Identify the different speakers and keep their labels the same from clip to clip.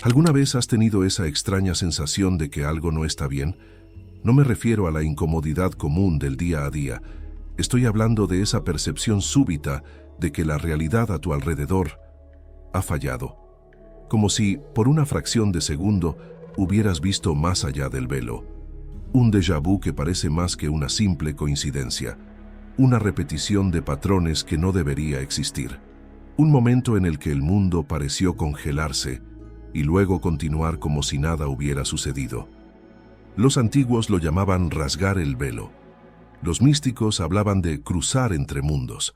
Speaker 1: ¿Alguna vez has tenido esa extraña sensación de que algo no está bien? No me refiero a la incomodidad común del día a día. Estoy hablando de esa percepción súbita de que la realidad a tu alrededor ha fallado. Como si, por una fracción de segundo, hubieras visto más allá del velo. Un déjà vu que parece más que una simple coincidencia. Una repetición de patrones que no debería existir. Un momento en el que el mundo pareció congelarse y luego continuar como si nada hubiera sucedido. Los antiguos lo llamaban rasgar el velo. Los místicos hablaban de cruzar entre mundos.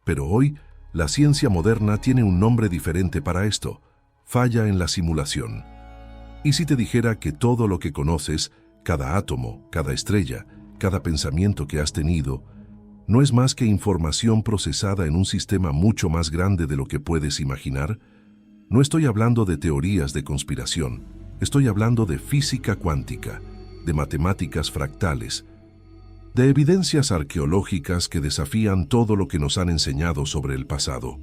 Speaker 1: Pero hoy, la ciencia moderna tiene un nombre diferente para esto: falla en la simulación. ¿Y si te dijera que todo lo que conoces, cada átomo, cada estrella, cada pensamiento que has tenido, no es más que información procesada en un sistema mucho más grande de lo que puedes imaginar? No estoy hablando de teorías de conspiración, estoy hablando de física cuántica, de matemáticas fractales, de evidencias arqueológicas que desafían todo lo que nos han enseñado sobre el pasado.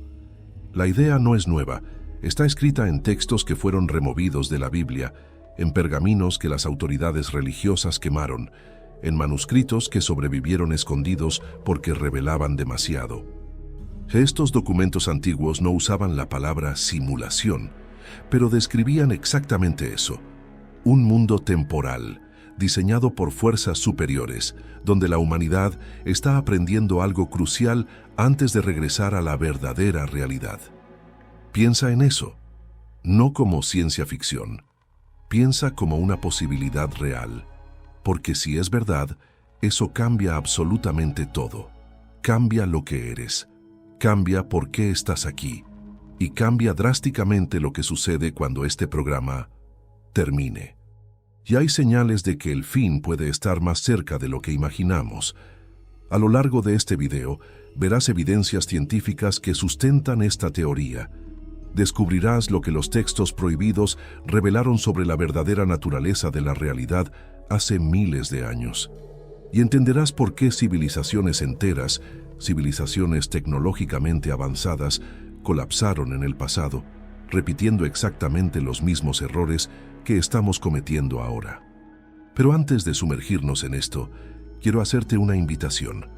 Speaker 1: La idea no es nueva, está escrita en textos que fueron removidos de la Biblia, en pergaminos que las autoridades religiosas quemaron, en manuscritos que sobrevivieron escondidos porque revelaban demasiado. Estos documentos antiguos no usaban la palabra simulación, pero describían exactamente eso: un mundo temporal, diseñado por fuerzas superiores, donde la humanidad está aprendiendo algo crucial antes de regresar a la verdadera realidad. Piensa en eso, no como ciencia ficción, piensa como una posibilidad real, porque si es verdad, eso cambia absolutamente todo. Cambia lo que eres, cambia por qué estás aquí, y cambia drásticamente lo que sucede cuando este programa termine. Y hay señales de que el fin puede estar más cerca de lo que imaginamos. A lo largo de este video, verás evidencias científicas que sustentan esta teoría. Descubrirás lo que los textos prohibidos revelaron sobre la verdadera naturaleza de la realidad hace miles de años. Y entenderás por qué civilizaciones enteras, civilizaciones tecnológicamente avanzadas, colapsaron en el pasado, repitiendo exactamente los mismos errores que estamos cometiendo ahora. Pero antes de sumergirnos en esto, quiero hacerte una invitación.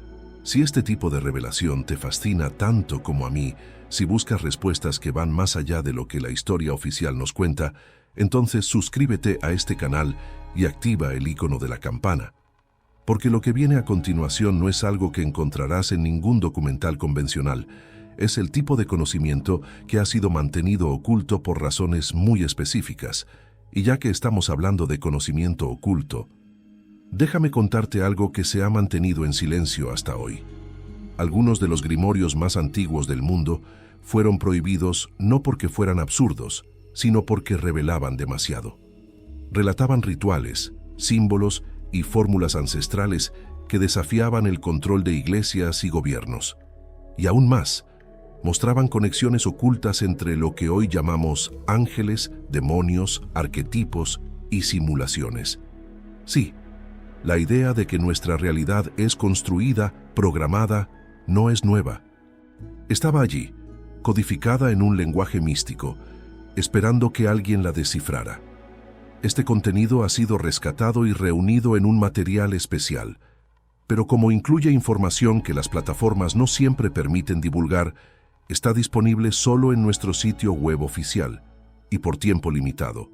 Speaker 1: Si este tipo de revelación te fascina tanto como a mí, si buscas respuestas que van más allá de lo que la historia oficial nos cuenta, entonces suscríbete a este canal y activa el icono de la campana. Porque lo que viene a continuación no es algo que encontrarás en ningún documental convencional. Es el tipo de conocimiento que ha sido mantenido oculto por razones muy específicas. Y ya que estamos hablando de conocimiento oculto, déjame contarte algo que se ha mantenido en silencio hasta hoy. Algunos de los grimorios más antiguos del mundo fueron prohibidos no porque fueran absurdos, sino porque revelaban demasiado. Relataban rituales, símbolos y fórmulas ancestrales que desafiaban el control de iglesias y gobiernos. Y aún más, mostraban conexiones ocultas entre lo que hoy llamamos ángeles, demonios, arquetipos y simulaciones. Sí, la idea de que nuestra realidad es construida, programada, no es nueva. Estaba allí, codificada en un lenguaje místico, esperando que alguien la descifrara. Este contenido ha sido rescatado y reunido en un material especial, pero como incluye información que las plataformas no siempre permiten divulgar, está disponible solo en nuestro sitio web oficial y por tiempo limitado.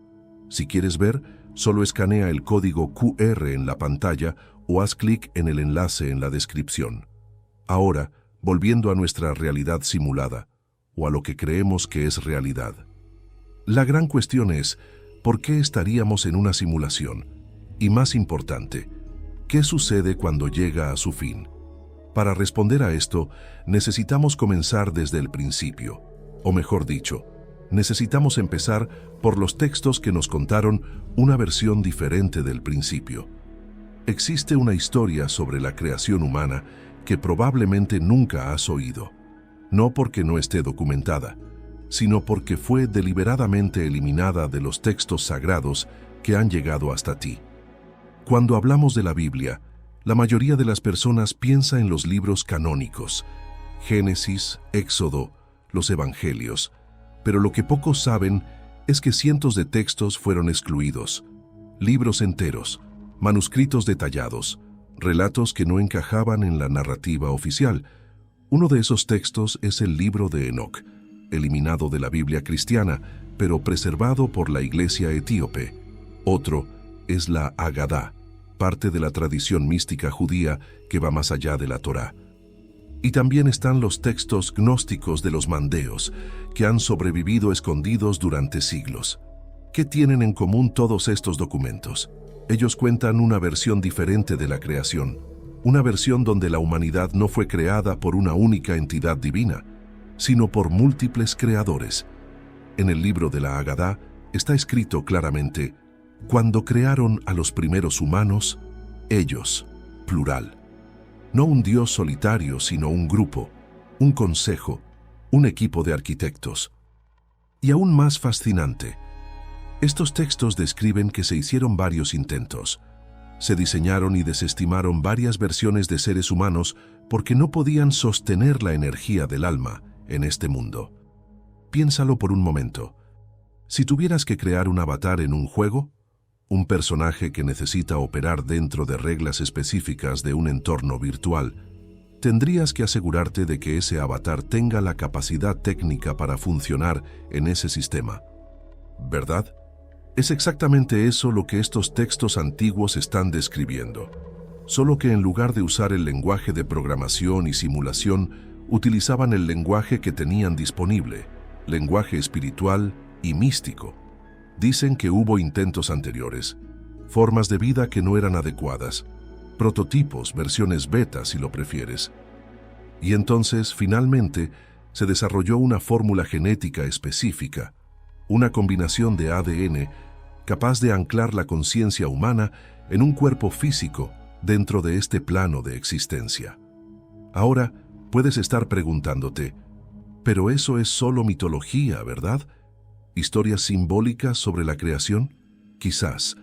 Speaker 1: Si quieres ver, solo escanea el código QR en la pantalla o haz clic en el enlace en la descripción. Ahora, volviendo a nuestra realidad simulada, o a lo que creemos que es realidad. La gran cuestión es, ¿por qué estaríamos en una simulación? Y más importante, ¿qué sucede cuando llega a su fin? Para responder a esto, necesitamos comenzar desde el principio, o mejor dicho, necesitamos empezar por los textos que nos contaron una versión diferente del principio. Existe una historia sobre la creación humana que probablemente nunca has oído, no porque no esté documentada, sino porque fue deliberadamente eliminada de los textos sagrados que han llegado hasta ti. Cuando hablamos de la Biblia, la mayoría de las personas piensa en los libros canónicos, Génesis, Éxodo, los Evangelios, pero lo que pocos saben es que cientos de textos fueron excluidos, libros enteros, manuscritos detallados, relatos que no encajaban en la narrativa oficial. Uno de esos textos es el libro de Enoc, eliminado de la Biblia cristiana, pero preservado por la Iglesia etíope. Otro es la Agadá, parte de la tradición mística judía que va más allá de la Torá. Y también están los textos gnósticos de los mandeos, que han sobrevivido escondidos durante siglos. ¿Qué tienen en común todos estos documentos? Ellos cuentan una versión diferente de la creación, una versión donde la humanidad no fue creada por una única entidad divina, sino por múltiples creadores. En el libro de la Agadá está escrito claramente: cuando crearon a los primeros humanos, ellos, plural. No un Dios solitario, sino un grupo, un consejo, un equipo de arquitectos. Y aún más fascinante, estos textos describen que se hicieron varios intentos. Se diseñaron y desestimaron varias versiones de seres humanos porque no podían sostener la energía del alma en este mundo. Piénsalo por un momento. Si tuvieras que crear un avatar en un juego, un personaje que necesita operar dentro de reglas específicas de un entorno virtual, tendrías que asegurarte de que ese avatar tenga la capacidad técnica para funcionar en ese sistema. ¿Verdad? Es exactamente eso lo que estos textos antiguos están describiendo. Solo que en lugar de usar el lenguaje de programación y simulación, utilizaban el lenguaje que tenían disponible, lenguaje espiritual y místico. Dicen que hubo intentos anteriores, formas de vida que no eran adecuadas, prototipos, versiones beta si lo prefieres. Y entonces, finalmente, se desarrolló una fórmula genética específica, una combinación de ADN capaz de anclar la conciencia humana en un cuerpo físico dentro de este plano de existencia. Ahora, puedes estar preguntándote, ¿pero eso es solo mitología, verdad? ¿Historias simbólicas sobre la creación? Quizás.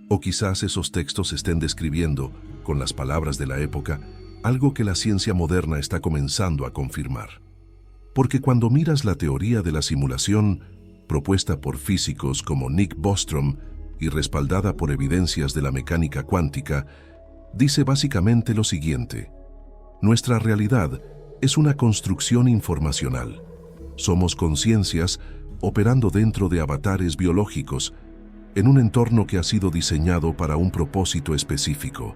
Speaker 1: O quizás esos textos estén describiendo, con las palabras de la época, algo que la ciencia moderna está comenzando a confirmar. Porque cuando miras la teoría de la simulación, propuesta por físicos como Nick Bostrom y respaldada por evidencias de la mecánica cuántica, dice básicamente lo siguiente: nuestra realidad es una construcción informacional. Somos conciencias operando dentro de avatares biológicos, en un entorno que ha sido diseñado para un propósito específico.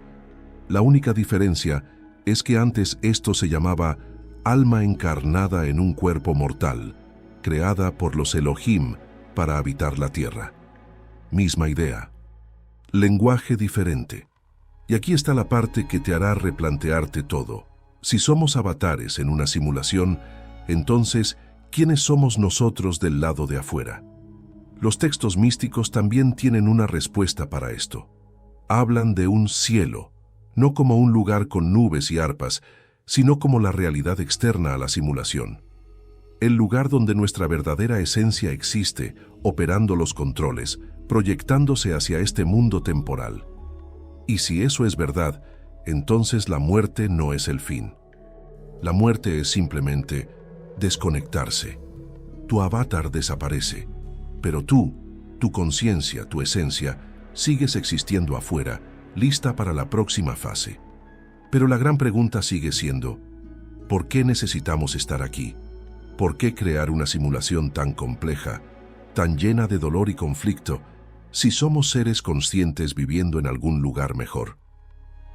Speaker 1: La única diferencia es que antes esto se llamaba alma encarnada en un cuerpo mortal, creada por los Elohim para habitar la tierra. Misma idea. Lenguaje diferente. Y aquí está la parte que te hará replantearte todo. Si somos avatares en una simulación, entonces, ¿quiénes somos nosotros del lado de afuera? Los textos místicos también tienen una respuesta para esto. Hablan de un cielo, no como un lugar con nubes y arpas, sino como la realidad externa a la simulación. El lugar donde nuestra verdadera esencia existe, operando los controles, proyectándose hacia este mundo temporal. Y si eso es verdad, entonces la muerte no es el fin. La muerte es simplemente desconectarse. Tu avatar desaparece, pero tú, tu conciencia, tu esencia, sigues existiendo afuera, lista para la próxima fase. Pero la gran pregunta sigue siendo, ¿por qué necesitamos estar aquí? ¿Por qué crear una simulación tan compleja, tan llena de dolor y conflicto, si somos seres conscientes viviendo en algún lugar mejor?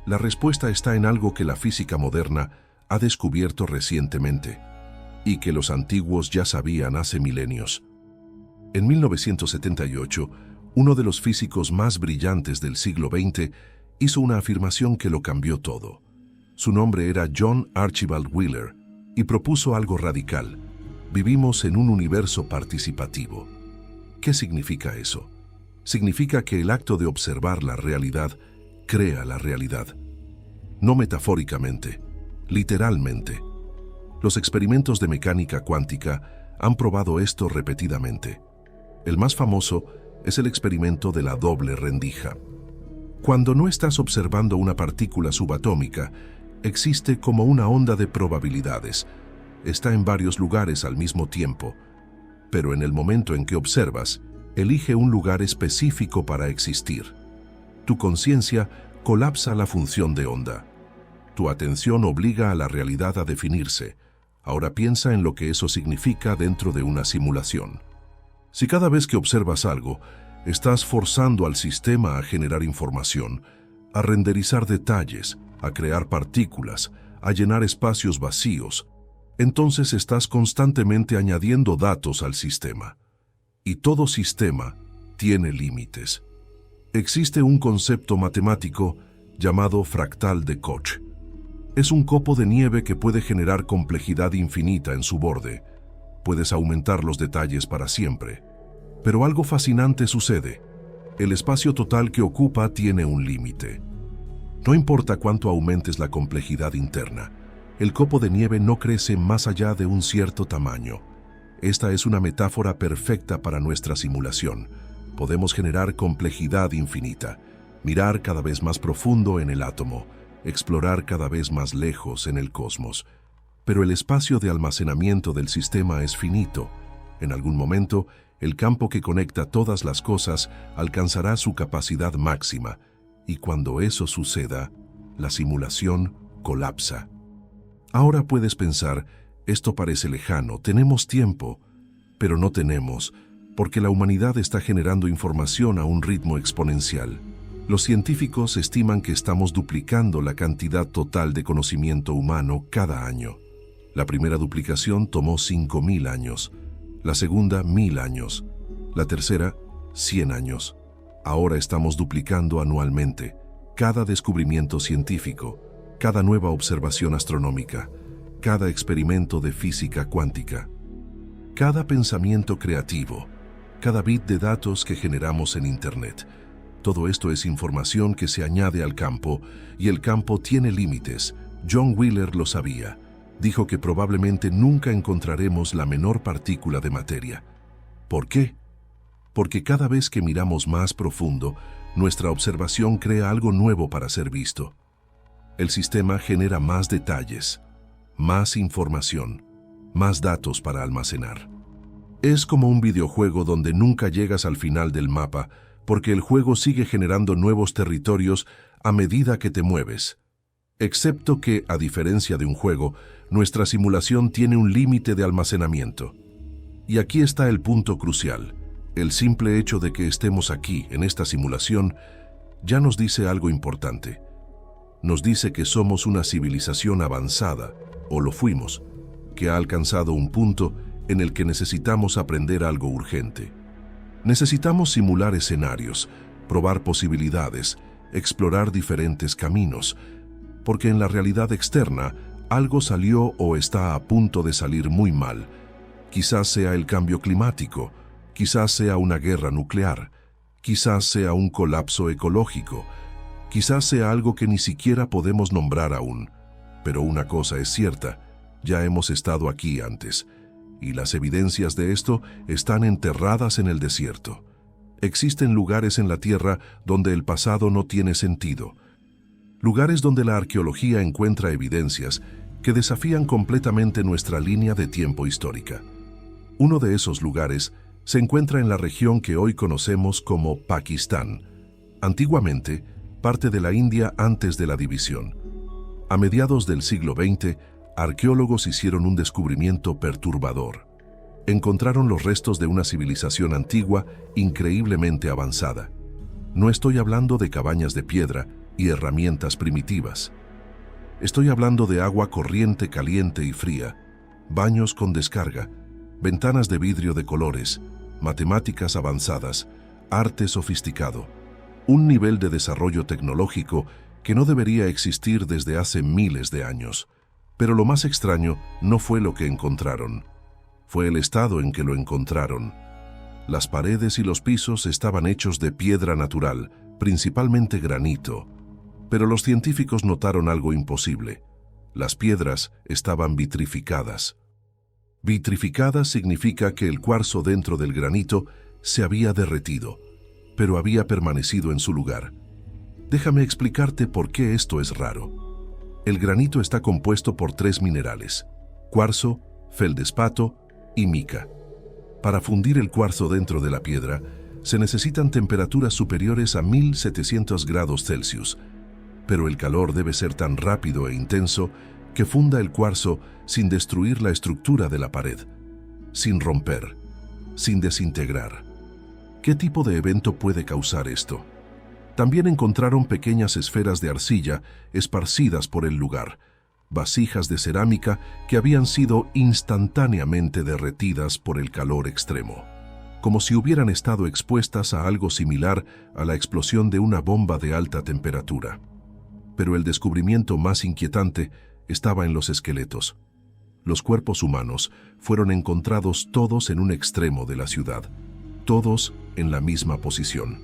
Speaker 1: La respuesta está en algo que la física moderna ha descubierto recientemente, y que los antiguos ya sabían hace milenios. En 1978, uno de los físicos más brillantes del siglo XX hizo una afirmación que lo cambió todo. Su nombre era John Archibald Wheeler, y propuso algo radical. Vivimos en un universo participativo. ¿Qué significa eso? Significa que el acto de observar la realidad crea la realidad. No metafóricamente, literalmente. Los experimentos de mecánica cuántica han probado esto repetidamente. El más famoso es el experimento de la doble rendija. Cuando no estás observando una partícula subatómica, existe como una onda de probabilidades. Está en varios lugares al mismo tiempo, pero en el momento en que observas, elige un lugar específico para existir. Tu conciencia colapsa la función de onda. Tu atención obliga a la realidad a definirse. Ahora piensa en lo que eso significa dentro de una simulación. Si cada vez que observas algo, estás forzando al sistema a generar información, a renderizar detalles, a crear partículas, a llenar espacios vacíos, entonces estás constantemente añadiendo datos al sistema. Y todo sistema tiene límites. Existe un concepto matemático llamado fractal de Koch. Es un copo de nieve que puede generar complejidad infinita en su borde. Puedes aumentar los detalles para siempre. Pero algo fascinante sucede. El espacio total que ocupa tiene un límite. No importa cuánto aumentes la complejidad interna, el copo de nieve no crece más allá de un cierto tamaño. Esta es una metáfora perfecta para nuestra simulación. Podemos generar complejidad infinita, mirar cada vez más profundo en el átomo, explorar cada vez más lejos en el cosmos. Pero el espacio de almacenamiento del sistema es finito. En algún momento, el campo que conecta todas las cosas alcanzará su capacidad máxima, y cuando eso suceda, la simulación colapsa. Ahora puedes pensar, esto parece lejano, tenemos tiempo, pero no tenemos, porque la humanidad está generando información a un ritmo exponencial. Los científicos estiman que estamos duplicando la cantidad total de conocimiento humano cada año. La primera duplicación tomó 5.000 años, la segunda 1.000 años, la tercera 100 años. Ahora estamos duplicando anualmente cada descubrimiento científico, cada nueva observación astronómica, cada experimento de física cuántica, cada pensamiento creativo, cada bit de datos que generamos en Internet. Todo esto es información que se añade al campo, y el campo tiene límites. John Wheeler lo sabía. Dijo que probablemente nunca encontraremos la menor partícula de materia. ¿Por qué? Porque cada vez que miramos más profundo, nuestra observación crea algo nuevo para ser visto. El sistema genera más detalles, más información, más datos para almacenar. Es como un videojuego donde nunca llegas al final del mapa, porque el juego sigue generando nuevos territorios a medida que te mueves. Excepto que, a diferencia de un juego, nuestra simulación tiene un límite de almacenamiento. Y aquí está el punto crucial. El simple hecho de que estemos aquí, en esta simulación, ya nos dice algo importante. Nos dice que somos una civilización avanzada, o lo fuimos, que ha alcanzado un punto en el que necesitamos aprender algo urgente. Necesitamos simular escenarios, probar posibilidades, explorar diferentes caminos, porque en la realidad externa algo salió o está a punto de salir muy mal. Quizás sea el cambio climático, quizás sea una guerra nuclear, quizás sea un colapso ecológico, quizás sea algo que ni siquiera podemos nombrar aún. Pero una cosa es cierta, ya hemos estado aquí antes, y las evidencias de esto están enterradas en el desierto. Existen lugares en la Tierra donde el pasado no tiene sentido. Lugares donde la arqueología encuentra evidencias que desafían completamente nuestra línea de tiempo histórica. Uno de esos lugares se encuentra en la región que hoy conocemos como Pakistán, antiguamente parte de la India antes de la división. A mediados del siglo XX, arqueólogos hicieron un descubrimiento perturbador. Encontraron los restos de una civilización antigua increíblemente avanzada. No estoy hablando de cabañas de piedra y herramientas primitivas. Estoy hablando de agua corriente caliente y fría, baños con descarga, ventanas de vidrio de colores, matemáticas avanzadas, arte sofisticado, un nivel de desarrollo tecnológico que no debería existir desde hace miles de años. Pero lo más extraño no fue lo que encontraron, fue el estado en que lo encontraron. Las paredes y los pisos estaban hechos de piedra natural, principalmente granito. Pero los científicos notaron algo imposible. Las piedras estaban vitrificadas. Vitrificadas significa que el cuarzo dentro del granito se había derretido, pero había permanecido en su lugar. Déjame explicarte por qué esto es raro. El granito está compuesto por 3 minerales: cuarzo, feldespato y mica. Para fundir el cuarzo dentro de la piedra, se necesitan temperaturas superiores a 1700 grados Celsius, pero el calor debe ser tan rápido e intenso que funda el cuarzo sin destruir la estructura de la pared, sin romper, sin desintegrar. ¿Qué tipo de evento puede causar esto? También encontraron pequeñas esferas de arcilla esparcidas por el lugar, vasijas de cerámica que habían sido instantáneamente derretidas por el calor extremo, como si hubieran estado expuestas a algo similar a la explosión de una bomba de alta temperatura. Pero el descubrimiento más inquietante estaba en los esqueletos. Los cuerpos humanos fueron encontrados todos en un extremo de la ciudad, todos en la misma posición.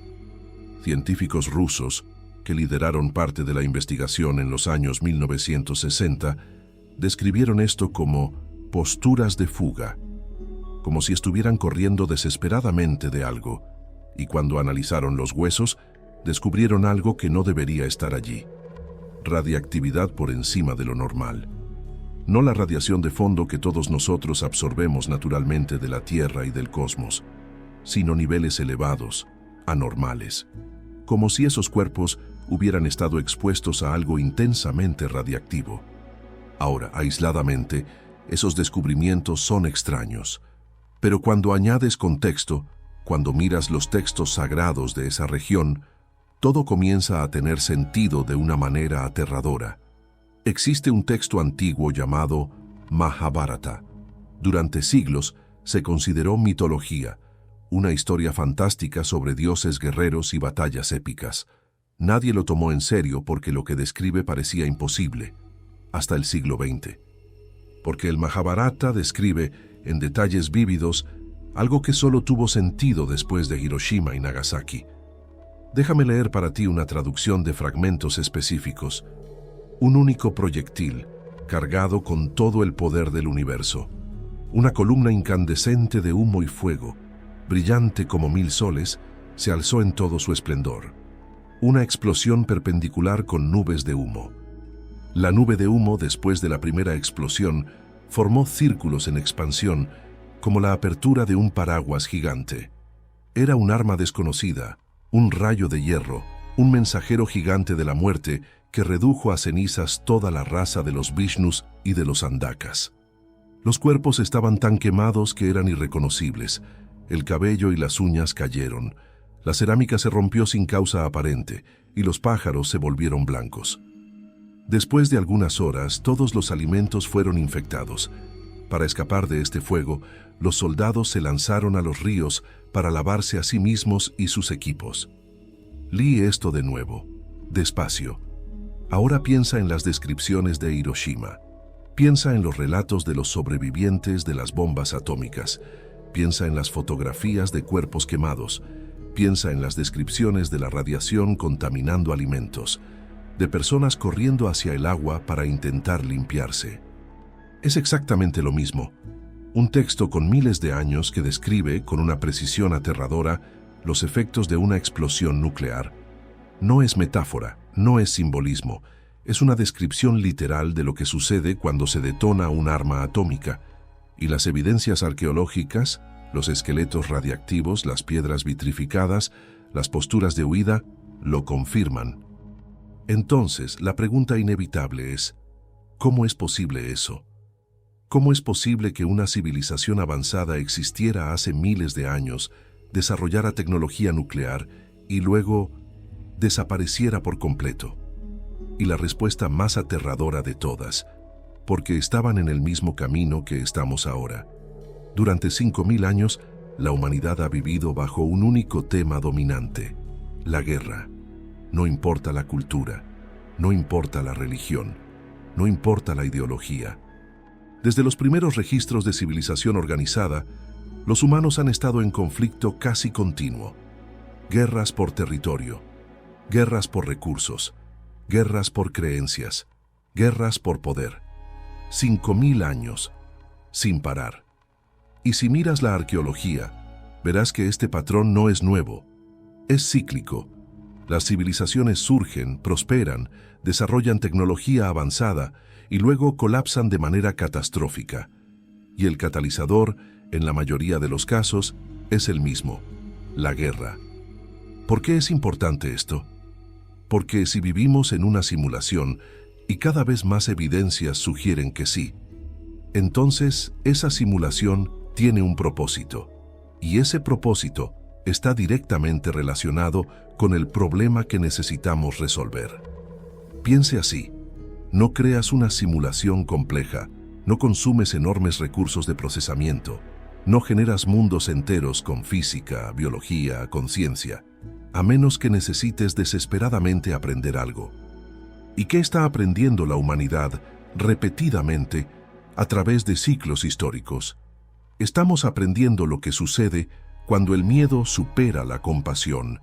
Speaker 1: Científicos rusos, que lideraron parte de la investigación en los años 1960, describieron esto como posturas de fuga, como si estuvieran corriendo desesperadamente de algo, y cuando analizaron los huesos, descubrieron algo que no debería estar allí: radiactividad por encima de lo normal. No la radiación de fondo que todos nosotros absorbemos naturalmente de la Tierra y del cosmos, sino niveles elevados, anormales, como si esos cuerpos hubieran estado expuestos a algo intensamente radiactivo. Ahora, aisladamente, esos descubrimientos son extraños, pero cuando añades contexto, cuando miras los textos sagrados de esa región, todo comienza a tener sentido de una manera aterradora. Existe un texto antiguo llamado Mahabharata. Durante siglos se consideró mitología, una historia fantástica sobre dioses guerreros y batallas épicas. Nadie lo tomó en serio porque lo que describe parecía imposible, hasta el siglo XX. Porque el Mahabharata describe, en detalles vívidos, algo que solo tuvo sentido después de Hiroshima y Nagasaki. Déjame leer para ti una traducción de fragmentos específicos. Un único proyectil, cargado con todo el poder del universo. Una columna incandescente de humo y fuego, brillante como 1000 soles, se alzó en todo su esplendor. Una explosión perpendicular con nubes de humo. La nube de humo, después de la primera explosión, formó círculos en expansión, como la apertura de un paraguas gigante. Era un arma desconocida, un rayo de hierro, un mensajero gigante de la muerte que redujo a cenizas toda la raza de los Vishnus y de los Andakas. Los cuerpos estaban tan quemados que eran irreconocibles. El cabello y las uñas cayeron. La cerámica se rompió sin causa aparente y los pájaros se volvieron blancos. Después de algunas horas, todos los alimentos fueron infectados. Para escapar de este fuego, los soldados se lanzaron a los ríos para lavarse a sí mismos y sus equipos. Lee esto de nuevo, despacio. Ahora piensa en las descripciones de Hiroshima. Piensa en los relatos de los sobrevivientes de las bombas atómicas. Piensa en las fotografías de cuerpos quemados. Piensa en las descripciones de la radiación contaminando alimentos, de personas corriendo hacia el agua para intentar limpiarse. Es exactamente lo mismo. Un texto con miles de años que describe, con una precisión aterradora, los efectos de una explosión nuclear. No es metáfora, no es simbolismo, es una descripción literal de lo que sucede cuando se detona un arma atómica, y las evidencias arqueológicas, los esqueletos radiactivos, las piedras vitrificadas, las posturas de huida, lo confirman. Entonces, la pregunta inevitable es, ¿cómo es posible eso? ¿Cómo es posible que una civilización avanzada existiera hace miles de años, desarrollara tecnología nuclear y luego desapareciera por completo? Y la respuesta más aterradora de todas, porque estaban en el mismo camino que estamos ahora. Durante 5000 años, la humanidad ha vivido bajo un único tema dominante: la guerra. No importa la cultura, no importa la religión, no importa la ideología. Desde los primeros registros de civilización organizada, los humanos han estado en conflicto casi continuo. Guerras por territorio, guerras por recursos, guerras por creencias, guerras por poder. 5000 años, sin parar. Y si miras la arqueología, verás que este patrón no es nuevo, es cíclico. Las civilizaciones surgen, prosperan, desarrollan tecnología avanzada y luego colapsan de manera catastrófica. Y el catalizador, en la mayoría de los casos, es el mismo: la guerra. ¿Por qué es importante esto? Porque si vivimos en una simulación y cada vez más evidencias sugieren que sí, entonces esa simulación tiene un propósito, y ese propósito está directamente relacionado con el problema que necesitamos resolver. Piense así: no creas una simulación compleja, no consumes enormes recursos de procesamiento, no generas mundos enteros con física, biología, conciencia, a menos que necesites desesperadamente aprender algo. ¿Y qué está aprendiendo la humanidad repetidamente a través de ciclos históricos? Estamos aprendiendo lo que sucede cuando el miedo supera la compasión,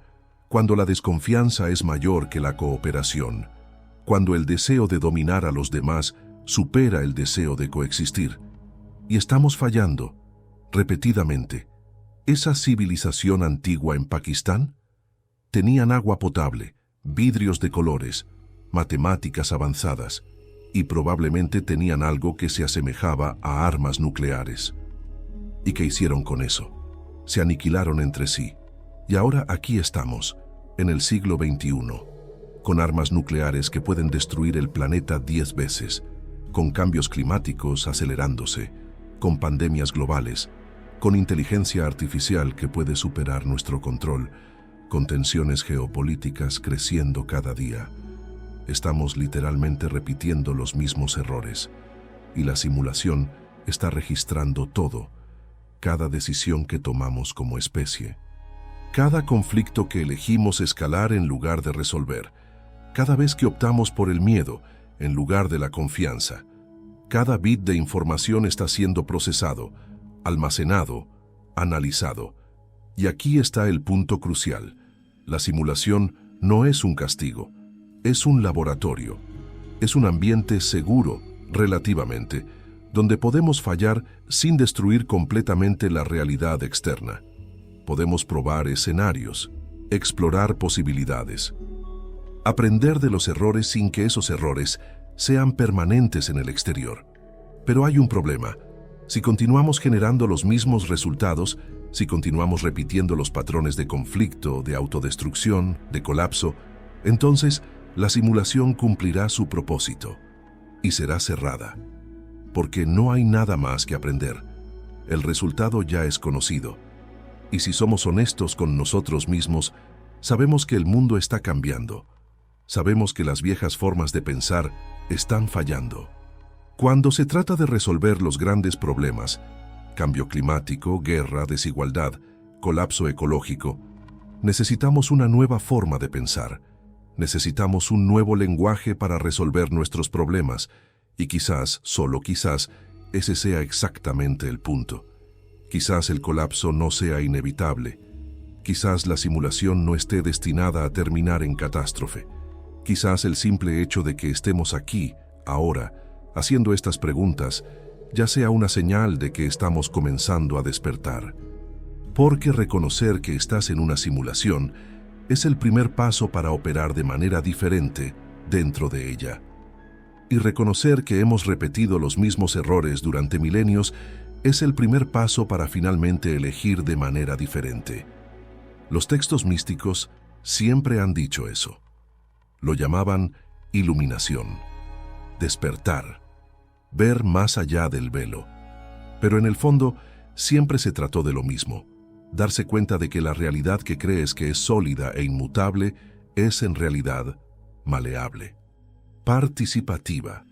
Speaker 1: cuando la desconfianza es mayor que la cooperación, cuando el deseo de dominar a los demás supera el deseo de coexistir. Y estamos fallando, repetidamente. ¿Esa civilización antigua en Pakistán? Tenían agua potable, vidrios de colores, matemáticas avanzadas, y probablemente tenían algo que se asemejaba a armas nucleares. ¿Y qué hicieron con eso? Se aniquilaron entre sí. Y ahora aquí estamos, en el siglo XXI, con armas nucleares que pueden destruir el planeta 10 veces, con cambios climáticos acelerándose, con pandemias globales, con inteligencia artificial que puede superar nuestro control, con tensiones geopolíticas creciendo cada día. Estamos literalmente repitiendo los mismos errores, y la simulación está registrando todo, cada decisión que tomamos como especie, cada conflicto que elegimos escalar en lugar de resolver, cada vez que optamos por el miedo en lugar de la confianza. Cada bit de información está siendo procesado, almacenado, analizado. Y aquí está el punto crucial: la simulación no es un castigo, es un laboratorio, es un ambiente seguro, relativamente, donde podemos fallar sin destruir completamente la realidad externa. Podemos probar escenarios, explorar posibilidades, aprender de los errores sin que esos errores sean permanentes en el exterior. Pero hay un problema. Si continuamos generando los mismos resultados, si continuamos repitiendo los patrones de conflicto, de autodestrucción, de colapso, entonces la simulación cumplirá su propósito y será cerrada. Porque no hay nada más que aprender. El resultado ya es conocido. Y si somos honestos con nosotros mismos, sabemos que el mundo está cambiando. Sabemos que las viejas formas de pensar están fallando. Cuando se trata de resolver los grandes problemas, cambio climático, guerra, desigualdad, colapso ecológico, necesitamos una nueva forma de pensar. Necesitamos un nuevo lenguaje para resolver nuestros problemas. Y quizás, solo quizás, ese sea exactamente el punto. Quizás el colapso no sea inevitable. Quizás la simulación no esté destinada a terminar en catástrofe. Quizás el simple hecho de que estemos aquí, ahora, haciendo estas preguntas, ya sea una señal de que estamos comenzando a despertar. Porque reconocer que estás en una simulación es el primer paso para operar de manera diferente dentro de ella. Y reconocer que hemos repetido los mismos errores durante milenios es el primer paso para finalmente elegir de manera diferente. Los textos místicos siempre han dicho eso. Lo llamaban iluminación, despertar, ver más allá del velo. Pero en el fondo, siempre se trató de lo mismo: darse cuenta de que la realidad que crees que es sólida e inmutable es en realidad maleable, participativa,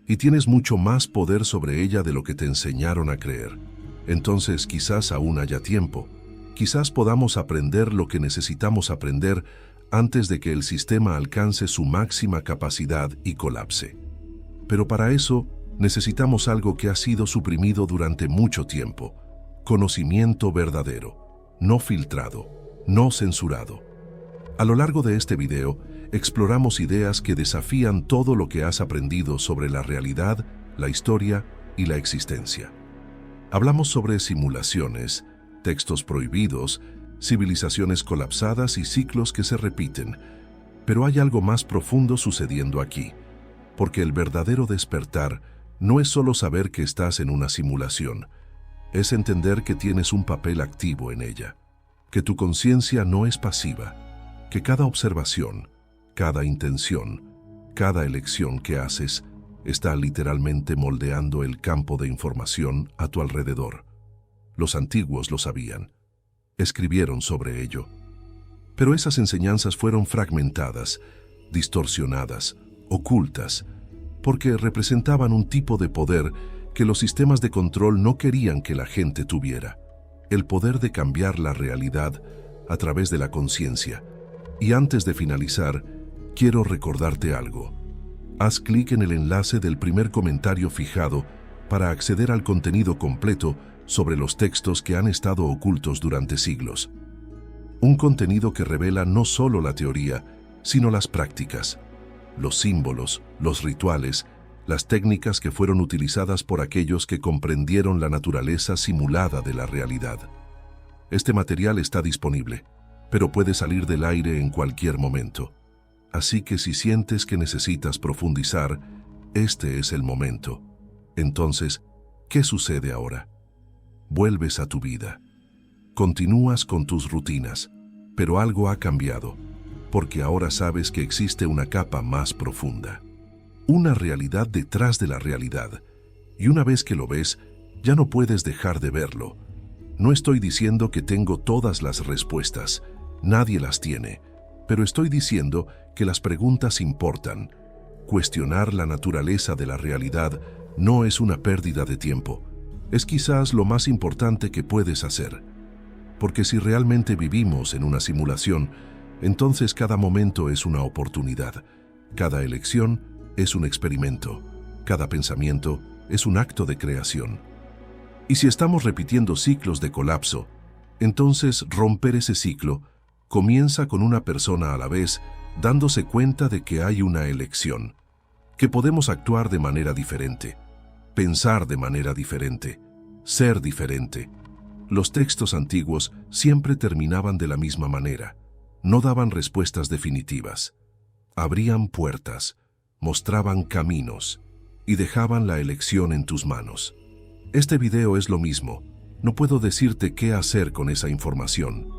Speaker 1: y tienes mucho más poder sobre ella de lo que te enseñaron a creer. Entonces quizás aún haya tiempo, quizás podamos aprender lo que necesitamos aprender antes de que el sistema alcance su máxima capacidad y colapse. Pero para eso necesitamos algo que ha sido suprimido durante mucho tiempo: conocimiento verdadero, no filtrado, no censurado. A lo largo de este video, exploramos ideas que desafían todo lo que has aprendido sobre la realidad, la historia y la existencia. Hablamos sobre simulaciones, textos prohibidos, civilizaciones colapsadas y ciclos que se repiten. Pero hay algo más profundo sucediendo aquí, porque el verdadero despertar no es solo saber que estás en una simulación, es entender que tienes un papel activo en ella. que tu conciencia no es pasiva, que cada observación, cada intención, cada elección que haces está literalmente moldeando el campo de información a tu alrededor. Los antiguos lo sabían. Escribieron sobre ello. Pero esas enseñanzas fueron fragmentadas, distorsionadas, ocultas, porque representaban un tipo de poder que los sistemas de control no querían que la gente tuviera. El poder de cambiar la realidad a través de la conciencia. Y antes de finalizar, quiero recordarte algo. Haz clic en el enlace del primer comentario fijado para acceder al contenido completo sobre los textos que han estado ocultos durante siglos. Un contenido que revela no solo la teoría, sino las prácticas, los símbolos, los rituales, las técnicas que fueron utilizadas por aquellos que comprendieron la naturaleza simulada de la realidad. Este material está disponible, pero puede salir del aire en cualquier momento. Así que si sientes que necesitas profundizar, este es el momento. Entonces, ¿qué sucede ahora? Vuelves a tu vida. Continúas con tus rutinas, pero algo ha cambiado, porque ahora sabes que existe una capa más profunda. Una realidad detrás de la realidad, y una vez que lo ves, ya no puedes dejar de verlo. No estoy diciendo que tengo todas las respuestas, nadie las tiene, pero estoy diciendo que las preguntas importan. Cuestionar la naturaleza de la realidad no es una pérdida de tiempo, es quizás lo más importante que puedes hacer. Porque si realmente vivimos en una simulación, entonces cada momento es una oportunidad, cada elección es un experimento, cada pensamiento es un acto de creación. Y si estamos repitiendo ciclos de colapso, entonces romper ese ciclo comienza con una persona a la vez dándose cuenta de que hay una elección, que podemos actuar de manera diferente, pensar de manera diferente, ser diferente. Los textos antiguos siempre terminaban de la misma manera. No daban respuestas definitivas. Abrían puertas, mostraban caminos y dejaban la elección en tus manos. Este video es lo mismo. No puedo decirte qué hacer con esa información.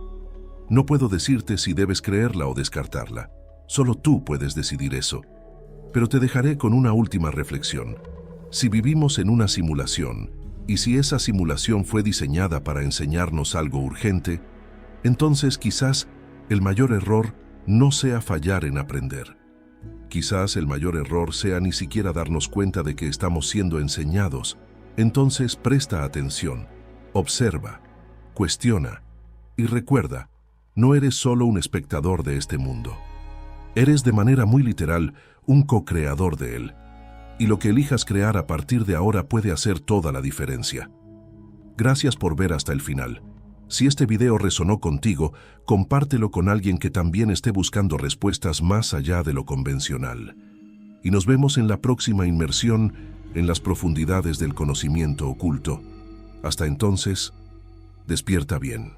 Speaker 1: No puedo decirte si debes creerla o descartarla. Solo tú puedes decidir eso. Pero te dejaré con una última reflexión. Si vivimos en una simulación, y si esa simulación fue diseñada para enseñarnos algo urgente, entonces quizás el mayor error no sea fallar en aprender. Quizás el mayor error sea ni siquiera darnos cuenta de que estamos siendo enseñados. Entonces presta atención, observa, cuestiona y recuerda, no eres solo un espectador de este mundo. Eres de manera muy literal un co-creador de él. Y lo que elijas crear a partir de ahora puede hacer toda la diferencia. Gracias por ver hasta el final. Si este video resonó contigo, compártelo con alguien que también esté buscando respuestas más allá de lo convencional. Y nos vemos en la próxima inmersión en las profundidades del conocimiento oculto. Hasta entonces, despierta bien.